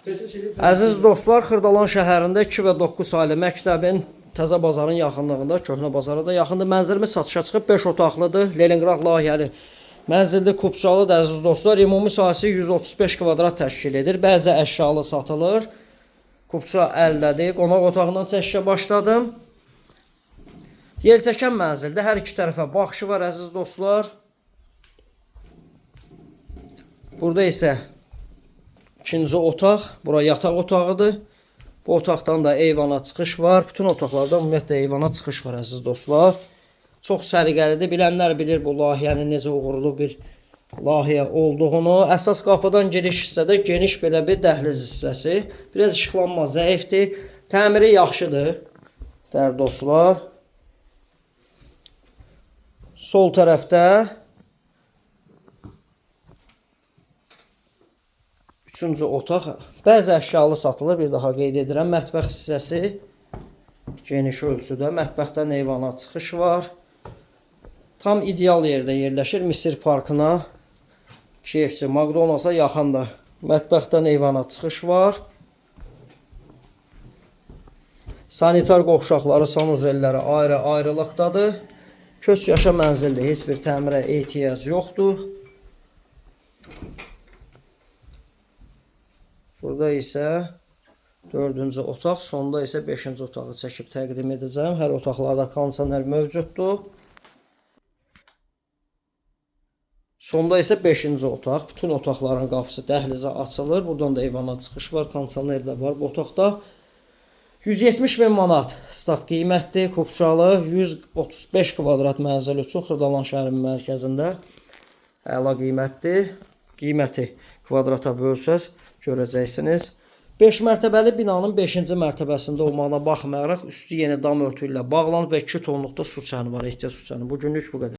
Əziz dostlar, Xırdalan şəhərində 2 və 9 ailə məktəbin Təzə bazarın yaxınlığında, köhnə bazara da yaxındır. Mənzilimiz satışa çıxıb 5 otaqlıdır. Leningrad layihəli mənzilli Kupçalıdır əziz dostlar. Ümumi sahəsi 135 kvadrat təşkil edir. Bəzi əşyalı satılır. Kupça əldədir. Qonaq otağından çəkişə başladım. Yelçəkən mənzildə hər iki tərəfə baxışı var əziz dostlar. Burada isə ikinci otaq. Bura yataq otağıdır. Bu otaqdan da eyvana çıxış var. Bütün otaqlarda ümumiyyətlə eyvana çıxış var əziz dostlar. Çox səliqəlidir. Bilənlər bilir bu layihənin necə uğurlu bir layihə olduğunu. Əsas qapıdan giriş hissədə geniş belə bir dəhliz hissəsi. Biraz işıqlanma zəifdir. Təmiri yaxşıdır. Dəyərli dostlar. Sol tərəfdə üçüncü otaq. Bəzi əşyalı satılır. Bir daha qeyd edirəm. Mətbəx hissəsi geniş ölçüdə. Mətbəxdən eyvana çıxış var. Tam ideal yerdə yerləşir. Misir parkına, KFC, McDonald's'a yaxındır. Mətbəxdən eyvana çıxış var. Sanitar qovşaqları, sanuzelləri ayrı-ayrılıqdadır. Köç yaşa mənzildir. Heç bir təmirə ehtiyac yoxdur. Burada isə 4-cü otaq, sonda isə 5-ci otağı çəkib təqdim edəcəm. Hər otaqlarda kondisioner mövcuddur. Sonda isə 5-ci otaq. Bütün otaqların qapısı dəhlizə açılır. Buradan da eyvana çıxış var, kondisioner də var bu otaqda. 170.000 manat start qiymətdir. Kupçalı 135 kvadrat mənzil üçün Xırdalan şəhərinin mərkəzində əla qiymətdir. Qiyməti kvadrata bölsəz görəcəksiniz. 5 mərtəbəli binanın 5-ci mərtəbəsində olmağına baxmayaraq üstü yeni dam örtü ilə bağlanıb və 2 tonluqda su çəni var, ehtiyat su çəni. Bugünlük bu qədər.